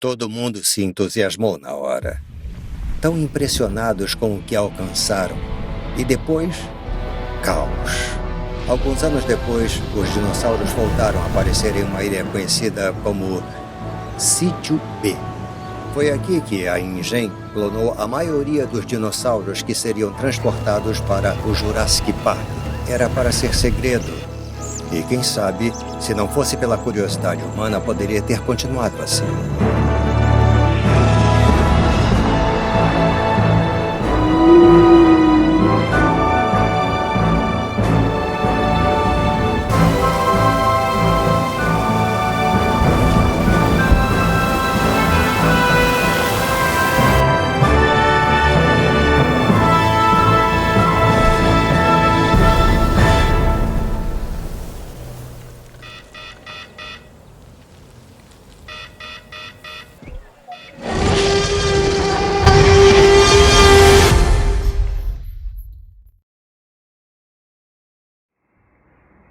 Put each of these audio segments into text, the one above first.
Todo mundo se entusiasmou na hora, tão impressionados com o que alcançaram. E depois, caos. Alguns anos depois, os dinossauros voltaram a aparecer em uma ilha conhecida como Sítio B. Foi aqui que a InGen clonou a maioria dos dinossauros que seriam transportados para o Jurassic Park. Era para ser segredo. E quem sabe, se não fosse pela curiosidade humana, poderia ter continuado assim.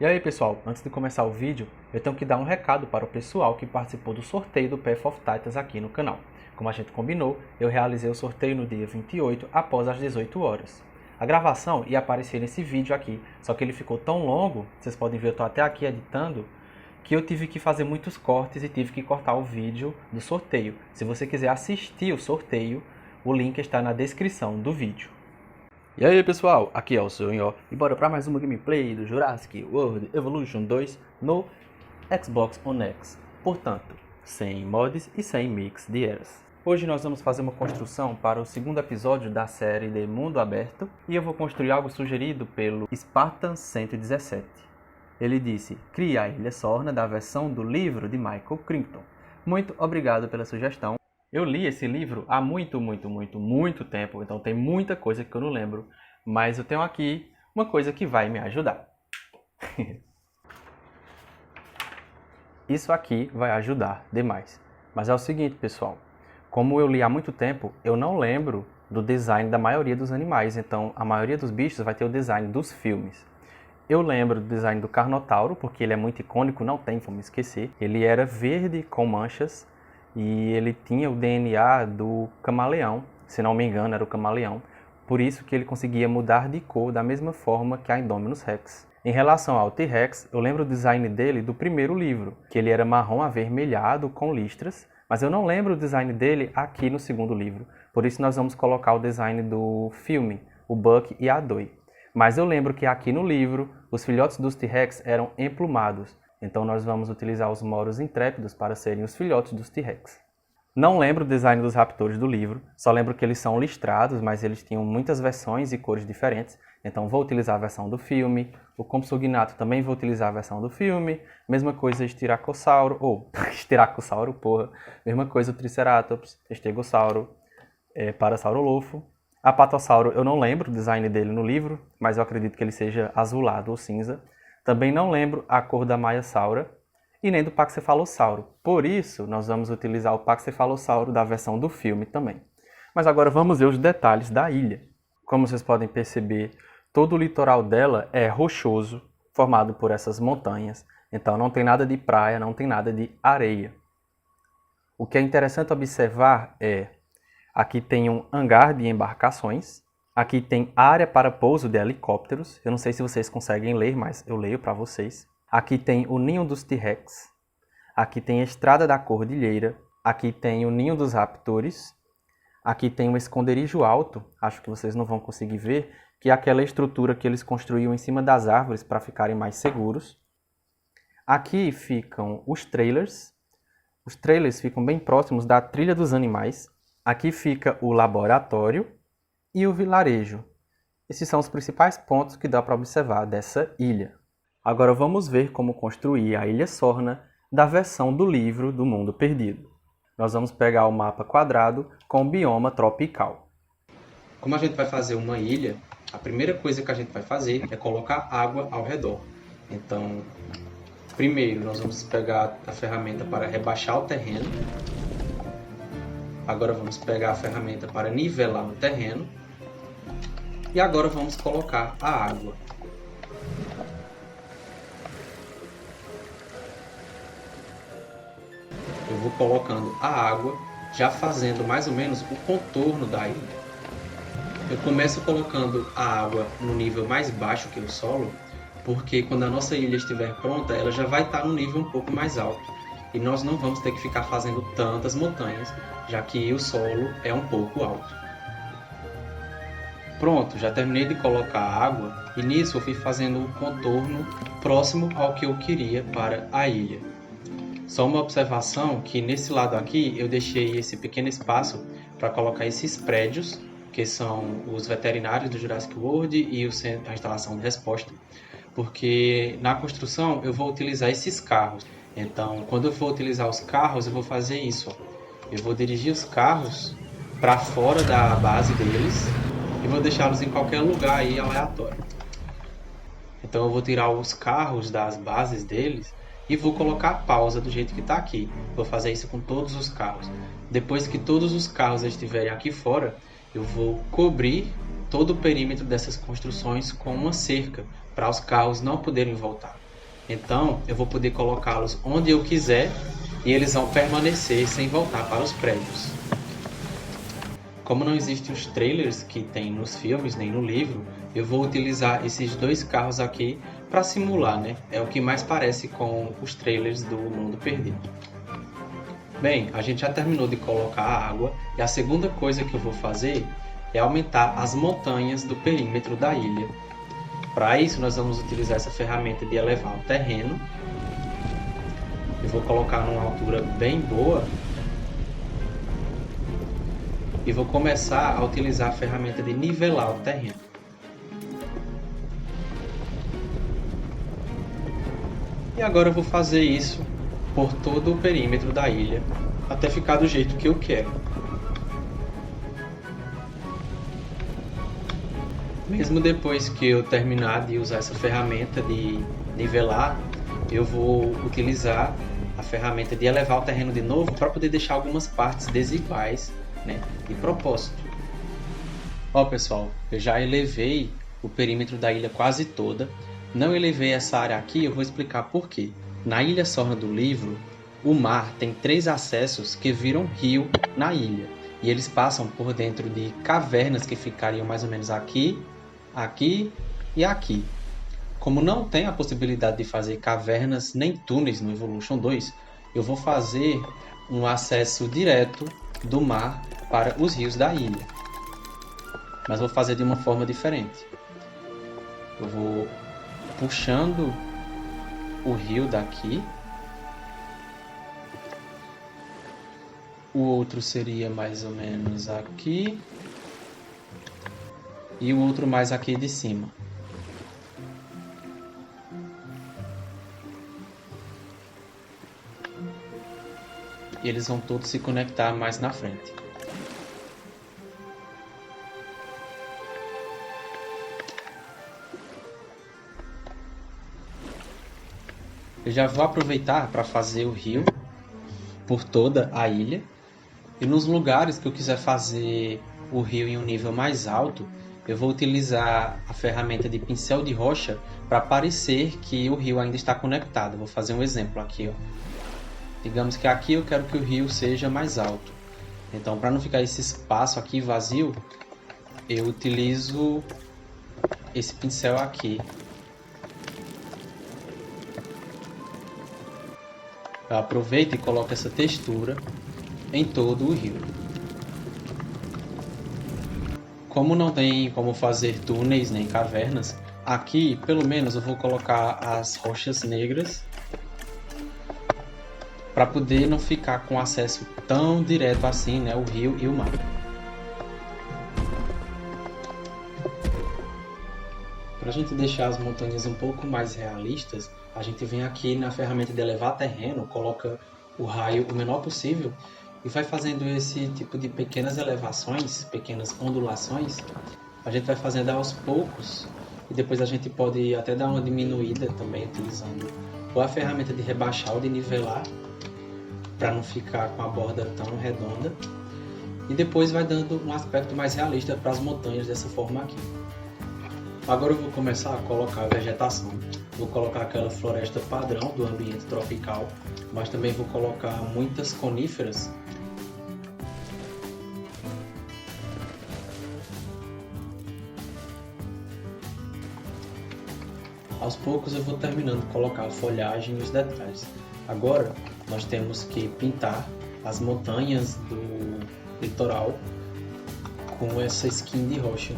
E aí pessoal, antes de começar o vídeo, eu tenho que dar um recado para o pessoal que participou do sorteio do Path of Titans aqui no canal. Como a gente combinou, eu realizei o sorteio no dia 28, após as 18 horas. A gravação ia aparecer nesse vídeo aqui, só que ele ficou tão longo, vocês podem ver, eu estou até aqui editando, que eu tive que fazer muitos cortes e tive que cortar o vídeo do sorteio. Se você quiser assistir o sorteio, o link está na descrição do vídeo. E aí pessoal, aqui é o Sonho e bora para mais uma gameplay do Jurassic World Evolution 2 no Xbox One X. Portanto, sem mods e sem mix de eras. Hoje nós vamos fazer uma construção para o segundo episódio da série de Mundo Aberto e eu vou construir algo sugerido pelo Spartan 117. Ele disse, crie a Ilha Sorna da versão do livro de Michael Crichton. Muito obrigado pela sugestão. Eu li esse livro há muito tempo, então tem muita coisa que eu não lembro, mas eu tenho aqui uma coisa que vai me ajudar. Isso aqui vai ajudar demais. Mas é o seguinte, pessoal, como eu li há muito tempo, eu não lembro do design da maioria dos animais, então a maioria dos bichos vai ter o design dos filmes. Eu lembro do design do Carnotauro, porque ele é muito icônico, não tem como esquecer. Ele era verde com manchas, e ele tinha o DNA do camaleão, se não me engano era o camaleão, por isso que ele conseguia mudar de cor da mesma forma que a Indominus Rex. Em relação ao T-Rex, eu lembro o design dele do primeiro livro, que ele era marrom avermelhado com listras, mas eu não lembro o design dele aqui no segundo livro, por isso nós vamos colocar o design do filme, o Buck e a Doi. Mas eu lembro que aqui no livro, os filhotes dos T-Rex eram emplumados, então nós vamos utilizar os Moros intrépidos para serem os filhotes dos T-Rex. Não lembro o design dos raptores do livro, só lembro que eles são listrados, mas eles tinham muitas versões e cores diferentes, então vou utilizar a versão do filme. O Compsognathus também vou utilizar a versão do filme. Mesma coisa Styracosauro, Styracosauro, porra. Mesma coisa o Triceratops, Estegossauro, Parasaurolofo. Apatossauro eu não lembro o design dele no livro, mas eu acredito que ele seja azulado ou cinza. Também não lembro a cor da Maiasaura e nem do Paxcephalossauro. Por isso, nós vamos utilizar o Paxcephalossauro da versão do filme também. Mas agora vamos ver os detalhes da ilha. Como vocês podem perceber, todo o litoral dela é rochoso, formado por essas montanhas. Então não tem nada de praia, não tem nada de areia. O que é interessante observar é, aqui tem um hangar de embarcações. Aqui tem área para pouso de helicópteros. Eu não sei se vocês conseguem ler, mas eu leio para vocês. Aqui tem o ninho dos T-Rex. Aqui tem a estrada da cordilheira. Aqui tem o ninho dos raptores. Aqui tem um esconderijo alto. Acho que vocês não vão conseguir ver, que é aquela estrutura que eles construíam em cima das árvores para ficarem mais seguros. Aqui ficam os trailers. Os trailers ficam bem próximos da trilha dos animais. Aqui fica o laboratório e o vilarejo. Esses são os principais pontos que dá para observar dessa ilha. Agora vamos ver como construir a Ilha Sorna da versão do livro do Mundo Perdido. Nós vamos pegar o mapa quadrado com o bioma tropical. Como a gente vai fazer uma ilha, a primeira coisa que a gente vai fazer é colocar água ao redor. Então, primeiro nós vamos pegar a ferramenta para rebaixar o terreno. Agora vamos pegar a ferramenta para nivelar o terreno. E agora vamos colocar a água. Eu vou colocando a água, já fazendo mais ou menos o contorno da ilha. Eu começo colocando a água no nível mais baixo que o solo, porque quando a nossa ilha estiver pronta, ela já vai estar no nível um pouco mais alto. E nós não vamos ter que ficar fazendo tantas montanhas, já que o solo é um pouco alto. Pronto, já terminei de colocar a água e nisso eu fui fazendo o contorno próximo ao que eu queria para a ilha. Só uma observação que nesse lado aqui eu deixei esse pequeno espaço para colocar esses prédios, que são os veterinários do Jurassic World e a instalação de resposta, porque na construção eu vou utilizar esses carros. Então, quando eu for utilizar os carros, eu vou fazer isso. Eu vou dirigir os carros para fora da base deles e vou deixá-los em qualquer lugar aí aleatório. Então eu vou tirar os carros das bases deles e vou colocar a pausa do jeito que está aqui. Vou fazer isso com todos os carros. Depois que todos os carros estiverem aqui fora, eu vou cobrir todo o perímetro dessas construções com uma cerca, para os carros não poderem voltar. Então, eu vou poder colocá-los onde eu quiser e eles vão permanecer sem voltar para os prédios. Como não existem os trailers que tem nos filmes nem no livro, eu vou utilizar esses dois carros aqui para simular, né? É o que mais parece com os trailers do Mundo Perdido. Bem, a gente já terminou de colocar a água e a segunda coisa que eu vou fazer é aumentar as montanhas do perímetro da ilha. Para isso, nós vamos utilizar essa ferramenta de elevar o terreno. Eu vou colocar numa altura bem boa e vou começar a utilizar a ferramenta de nivelar o terreno. E agora eu vou fazer isso por todo o perímetro da ilha, até ficar do jeito que eu quero. Mesmo depois que eu terminar de usar essa ferramenta de nivelar, eu vou utilizar a ferramenta de elevar o terreno de novo para poder deixar algumas partes desiguais, né, de propósito. Ó pessoal, eu já elevei o perímetro da ilha quase toda. Não elevei essa área aqui, eu vou explicar por quê. Na Ilha Sorna do livro, o mar tem 3 acessos que viram rio na ilha. E eles passam por dentro de cavernas que ficariam mais ou menos aqui, aqui e aqui. Como não tem a possibilidade de fazer cavernas nem túneis no Evolution 2, eu vou fazer um acesso direto do mar para os rios da ilha. Mas vou fazer de uma forma diferente. Eu vou puxando o rio daqui. O outro seria mais ou menos aqui. E o outro mais aqui de cima. E eles vão todos se conectar mais na frente. Eu já vou aproveitar para fazer o rio por toda a ilha. E nos lugares que eu quiser fazer o rio em um nível mais alto, eu vou utilizar a ferramenta de pincel de rocha para parecer que o rio ainda está conectado. Vou fazer um exemplo aqui, ó. Digamos que aqui eu quero que o rio seja mais alto. Então, para não ficar esse espaço aqui vazio, eu utilizo esse pincel aqui. Eu aproveito e coloco essa textura em todo o rio. Como não tem como fazer túneis nem cavernas, aqui pelo menos eu vou colocar as rochas negras para poder não ficar com acesso tão direto assim, né, o rio e o mar. Para a gente deixar as montanhas um pouco mais realistas, a gente vem aqui na ferramenta de elevar terreno, coloca o raio o menor possível e vai fazendo esse tipo de pequenas elevações, pequenas ondulações. A gente vai fazendo aos poucos e depois a gente pode até dar uma diminuída também utilizando ou a ferramenta de rebaixar ou de nivelar para não ficar com a borda tão redonda. E depois vai dando um aspecto mais realista para as montanhas dessa forma aqui. Agora eu vou começar a colocar a vegetação. Vou colocar aquela floresta padrão do ambiente tropical, mas também vou colocar muitas coníferas. Aos poucos eu vou terminando de colocar a folhagem e os detalhes. Agora nós temos que pintar as montanhas do litoral com essa skin de rocha.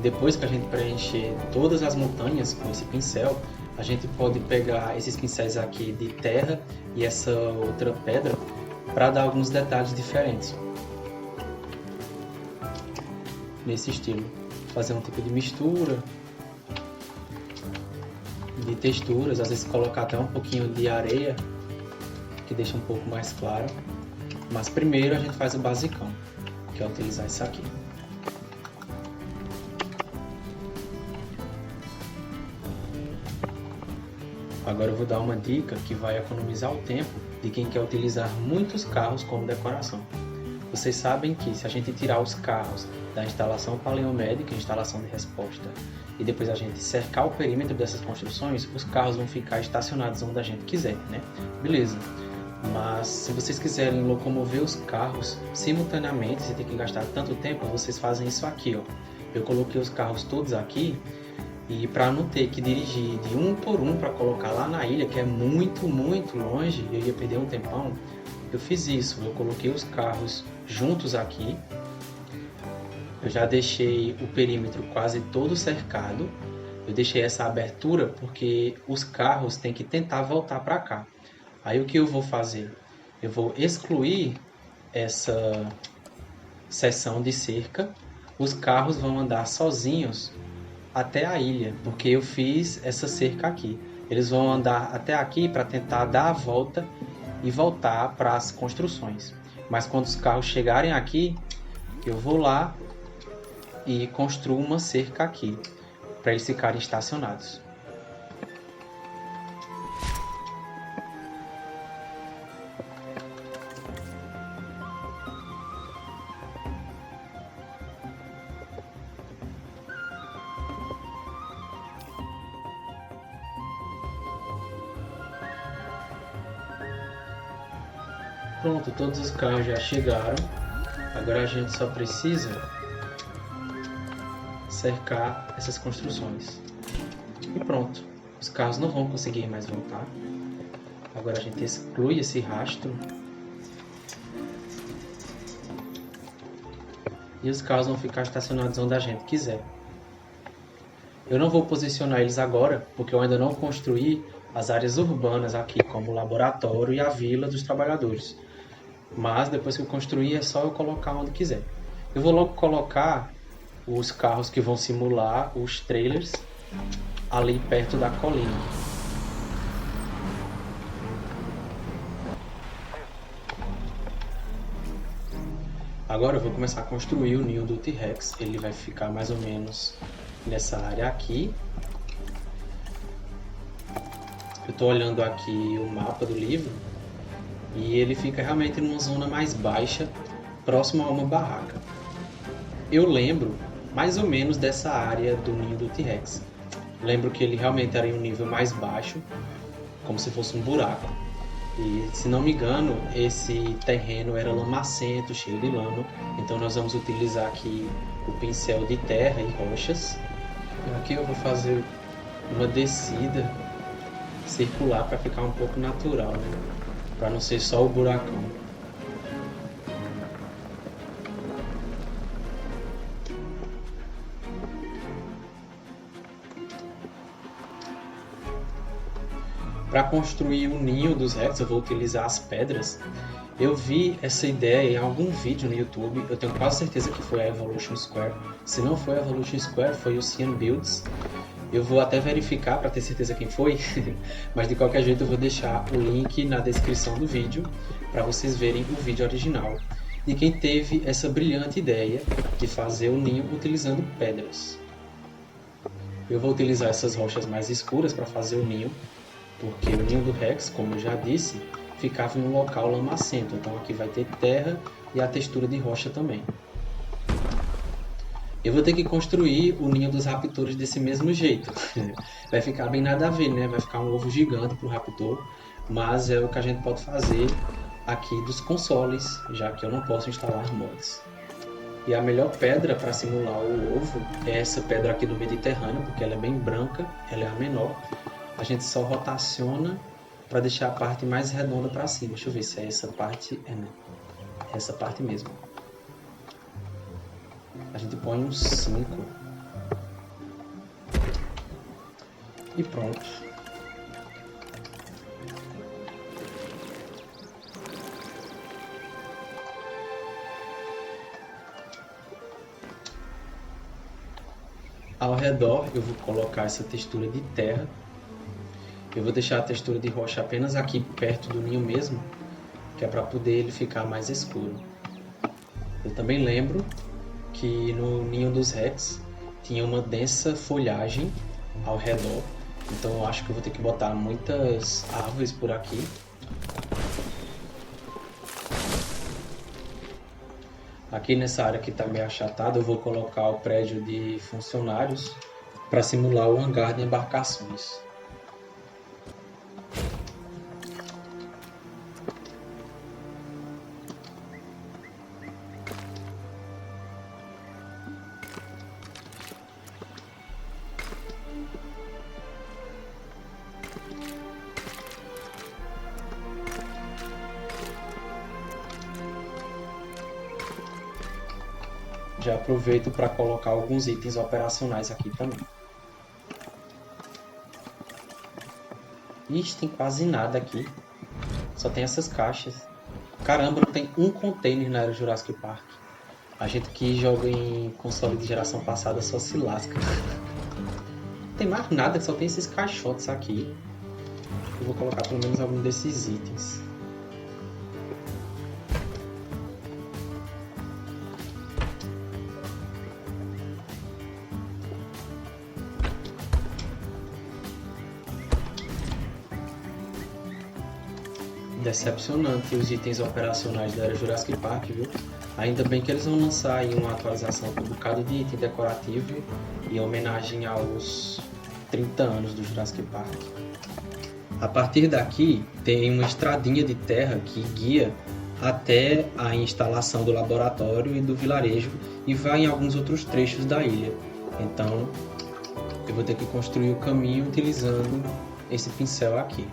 Depois que a gente preencher todas as montanhas com esse pincel, a gente pode pegar esses pincéis aqui de terra e essa outra pedra para dar alguns detalhes diferentes. Nesse estilo. Fazer um tipo de mistura de texturas, às vezes colocar até um pouquinho de areia, que deixa um pouco mais claro. Mas primeiro a gente faz o basicão, que é utilizar isso aqui. Agora eu vou dar uma dica que vai economizar o tempo de quem quer utilizar muitos carros como decoração. Vocês sabem que se a gente tirar os carros da instalação paleomédica, instalação de resposta, e depois a gente cercar o perímetro dessas construções, os carros vão ficar estacionados onde a gente quiser, né? Beleza. Mas se vocês quiserem locomover os carros simultaneamente, você tem que gastar tanto tempo, vocês fazem isso aqui, ó. Eu coloquei os carros todos aqui, e para não ter que dirigir de um por um para colocar lá na ilha, que é muito longe, eu ia perder um tempão, eu fiz isso. Eu coloquei os carros juntos aqui. Eu já deixei o perímetro quase todo cercado. Eu deixei essa abertura porque os carros têm que tentar voltar para cá. Aí o que eu vou fazer? Eu vou excluir essa seção de cerca. Os carros vão andar sozinhos até a ilha, porque eu fiz essa cerca aqui. Eles vão andar até aqui para tentar dar a volta e voltar para as construções. Mas quando os carros chegarem aqui, eu vou lá e construo uma cerca aqui, para eles ficarem estacionados. Pronto, todos os carros já chegaram. Agora a gente só precisa cercar essas construções. E pronto, os carros não vão conseguir mais voltar. Agora a gente exclui esse rastro. E os carros vão ficar estacionados onde a gente quiser. Eu não vou posicionar eles agora, porque eu ainda não construí as áreas urbanas aqui, como o laboratório e a vila dos trabalhadores. Mas depois que eu construir, é só eu colocar onde quiser. Eu vou logo colocar os carros que vão simular os trailers ali perto da colina. Agora eu vou começar a construir o ninho do T-Rex. Ele vai ficar mais ou menos nessa área aqui. Eu estou olhando aqui o mapa do livro e ele fica realmente numa zona mais baixa, próximo a uma barraca. Eu lembro mais ou menos dessa área do ninho do T-Rex. Lembro que ele realmente era em um nível mais baixo, como se fosse um buraco. E, se não me engano, esse terreno era lamacento, cheio de lama. Então nós vamos utilizar aqui o pincel de terra e rochas. Aqui eu vou fazer uma descida circular para ficar um pouco natural, né? Para não ser só o buracão. Para construir o ninho dos Rex, eu vou utilizar as pedras. Eu vi essa ideia em algum vídeo no YouTube, eu tenho quase certeza que foi a Evolution Square. Se não foi a Evolution Square, foi o Cian Builds. Eu vou até verificar para ter certeza quem foi, mas de qualquer jeito eu vou deixar o link na descrição do vídeo para vocês verem o vídeo original de quem teve essa brilhante ideia de fazer o ninho utilizando pedras. Eu vou utilizar essas rochas mais escuras para fazer o ninho, porque o ninho do Rex, como eu já disse, ficava em um local lamacento. Então aqui vai ter terra e a textura de rocha também. Eu vou ter que construir o ninho dos raptores desse mesmo jeito. Vai ficar bem nada a ver, né? Vai ficar um ovo gigante pro raptor, mas é o que a gente pode fazer aqui dos consoles, já que eu não posso instalar mods. E a melhor pedra para simular o ovo é essa pedra aqui do Mediterrâneo, porque ela é bem branca, ela é a menor. A gente só rotaciona para deixar a parte mais redonda para cima. Deixa eu ver se é essa parte. Né? É essa parte mesmo. A gente põe uns 5. E pronto. Ao redor eu vou colocar essa textura de terra. Eu vou deixar a textura de rocha apenas aqui perto do ninho mesmo, que é para poder ele ficar mais escuro. Eu também lembro que no ninho dos Rex tinha uma densa folhagem ao redor, então eu acho que eu vou ter que botar muitas árvores por aqui. Aqui nessa área que está meio achatada eu vou colocar o prédio de funcionários para simular o hangar de embarcações. Já aproveito para colocar alguns itens operacionais aqui também. Ixi, tem quase nada aqui. Só tem essas caixas. Caramba, não tem um container na era Jurassic Park. A gente que joga em console de geração passada só se lasca. Não tem mais nada, só tem esses caixotes aqui. Eu vou colocar pelo menos algum desses itens. Decepcionante os itens operacionais da era Jurassic Park, viu? Ainda bem que eles vão lançar aí uma atualização com um bocado de item decorativo em homenagem aos 30 anos do Jurassic Park. A partir daqui tem uma estradinha de terra que guia até a instalação do laboratório e do vilarejo e vai em alguns outros trechos da ilha. Então eu vou ter que construir o caminho utilizando esse pincel aqui.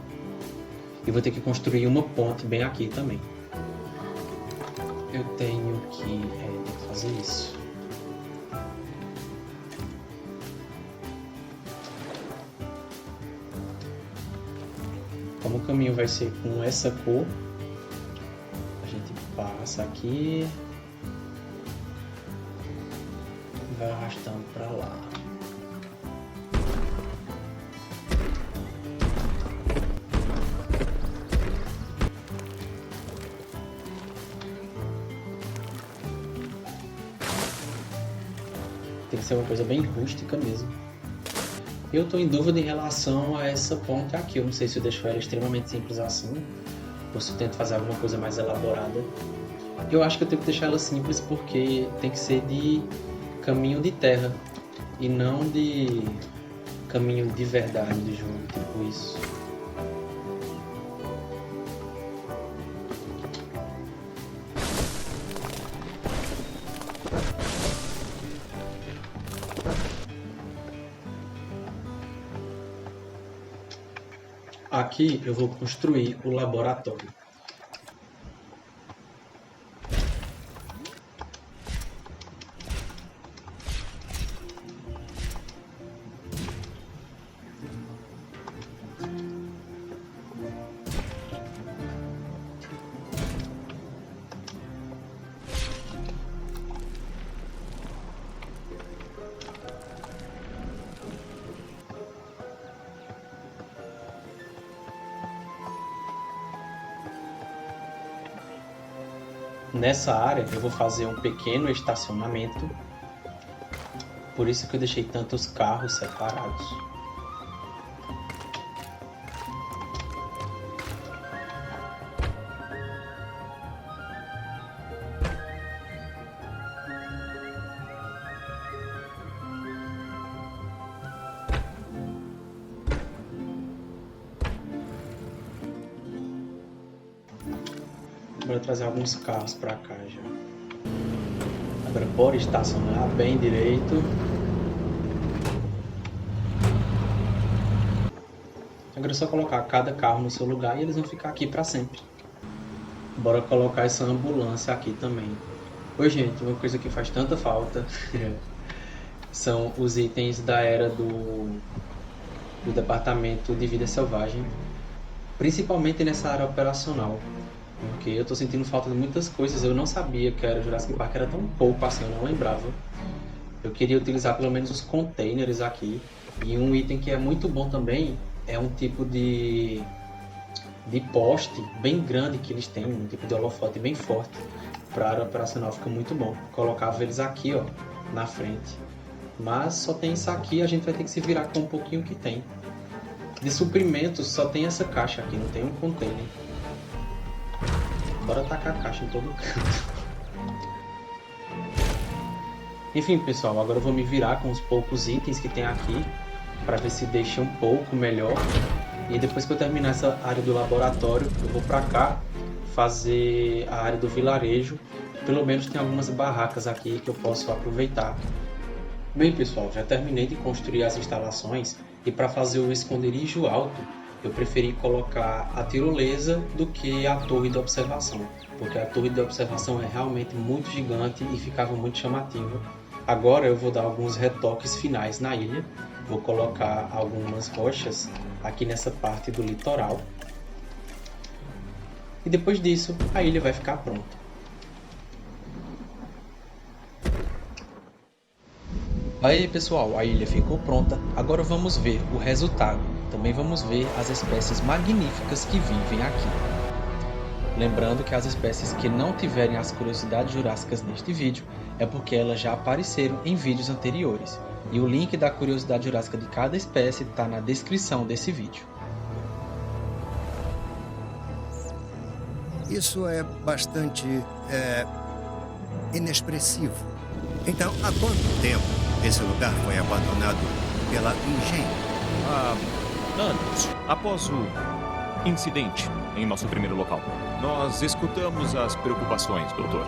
E vou ter que construir uma ponte bem aqui também. Eu tenho que fazer isso. Como o caminho vai ser com essa cor, a gente passa aqui e vai arrastando para lá. Tem que ser uma coisa bem rústica mesmo. Eu estou em dúvida em relação a essa ponte aqui. Eu não sei se eu deixo ela extremamente simples assim, ou se eu tento fazer alguma coisa mais elaborada. Eu acho que eu tenho que deixar ela simples porque tem que ser de caminho de terra e não de caminho de verdade do jogo, tipo isso. Aqui eu vou construir o laboratório. Nessa área eu vou fazer um pequeno estacionamento, por isso que eu deixei tantos carros separados. bora trazer alguns carros para cá já. Agora bora estacionar bem direito. Agora é só colocar cada carro no seu lugar e eles vão ficar aqui para sempre. Bora colocar essa ambulância aqui também. Oi, gente, uma coisa que faz tanta falta são os itens da era do Departamento de Vida Selvagem, principalmente nessa área operacional, porque eu tô sentindo falta de muitas coisas. Eu não sabia que era Jurassic Park, era tão pouco assim, eu não lembrava. Eu queria utilizar pelo menos os containers aqui, e um item que é muito bom também é um tipo de poste bem grande que eles têm, um tipo de holofote bem forte. Para a área operacional fica muito bom. Colocava eles aqui, ó, na frente. Mas só tem isso aqui, a gente vai ter que se virar com um pouquinho que tem. De suprimentos só tem essa caixa aqui, não tem um container. Bora tacar a caixa em todo canto. Enfim, pessoal, agora eu vou me virar com os poucos itens que tem aqui para ver se deixa um pouco melhor. E depois que eu terminar essa área do laboratório, eu vou para cá fazer a área do vilarejo. Pelo menos tem algumas barracas aqui que eu posso aproveitar. Bem, pessoal, já terminei de construir as instalações e para fazer o esconderijo alto eu preferi colocar a tirolesa do que a torre de observação, porque a torre de observação é realmente muito gigante e ficava muito chamativa. Agora eu vou dar alguns retoques finais na ilha, vou colocar algumas rochas aqui nessa parte do litoral e depois disso a ilha vai ficar pronta. Aí pessoal, a ilha ficou pronta, agora vamos ver o resultado. Também vamos ver as espécies magníficas que vivem aqui. Lembrando que as espécies que não tiverem as curiosidades jurássicas neste vídeo é porque elas já apareceram em vídeos anteriores. E o link da curiosidade jurássica de cada espécie está na descrição desse vídeo. Isso é bastante inexpressivo. Então, há quanto tempo esse lugar foi abandonado pela Engenho? Há anos, após o incidente em nosso primeiro local. Nós escutamos as preocupações, doutor.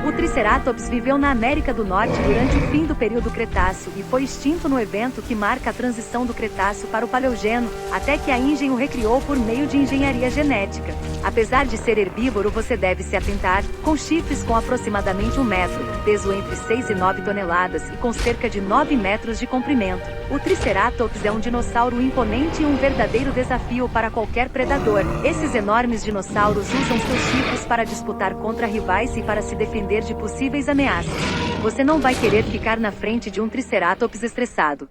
O Triceratops viveu na América do Norte durante o fim do período Cretáceo e foi extinto no evento que marca a transição do Cretáceo para o Paleogeno, até que a Ingen o recriou por meio de engenharia genética. Apesar de ser herbívoro, você deve se atentar, com chifres com aproximadamente 1 metro, peso entre 6 e 9 toneladas e com cerca de 9 metros de comprimento. O Triceratops é um dinossauro imponente e um verdadeiro desafio para qualquer predador. Esses enormes dinossauros usam seus chifres para disputar contra rivais e para se defender de possíveis ameaças. Você não vai querer ficar na frente de um Triceratops estressado.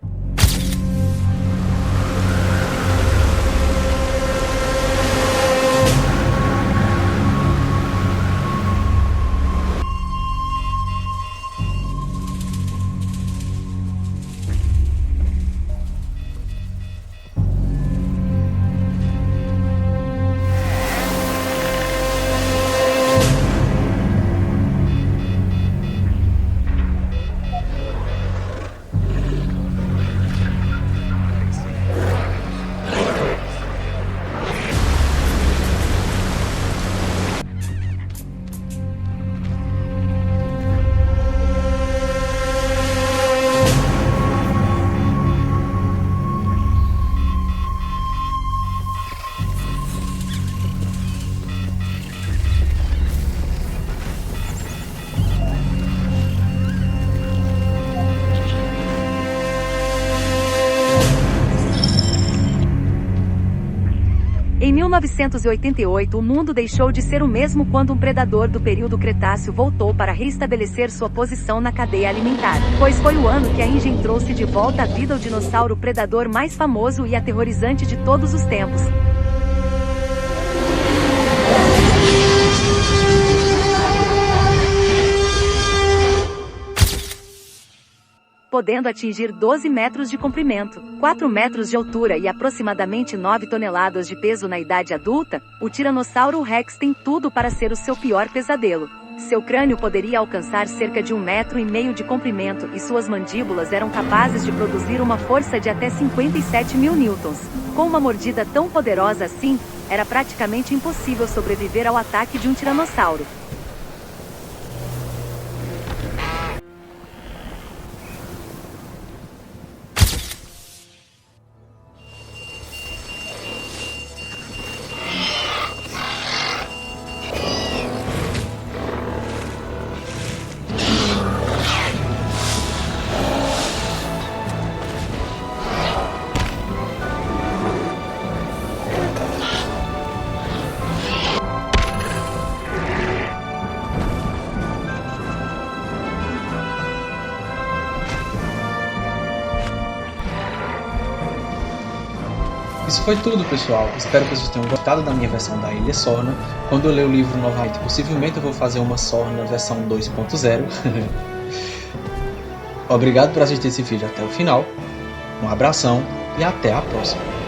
1988, o mundo deixou de ser o mesmo quando um predador do período Cretáceo voltou para reestabelecer sua posição na cadeia alimentar, pois foi o ano que a InGen trouxe de volta à vida o dinossauro predador mais famoso e aterrorizante de todos os tempos. Podendo atingir 12 metros de comprimento, 4 metros de altura e aproximadamente 9 toneladas de peso na idade adulta, o Tiranossauro Rex tem tudo para ser o seu pior pesadelo. Seu crânio poderia alcançar cerca de 1,5 metros de comprimento e suas mandíbulas eram capazes de produzir uma força de até 57.000 newtons. Com uma mordida tão poderosa assim, era praticamente impossível sobreviver ao ataque de um tiranossauro. Isso foi tudo, pessoal. Espero que vocês tenham gostado da minha versão da Ilha Sorna. Quando eu ler o livro novamente, possivelmente eu vou fazer uma Sorna versão 2.0. Obrigado por assistir esse vídeo até o final. Um abração e até a próxima.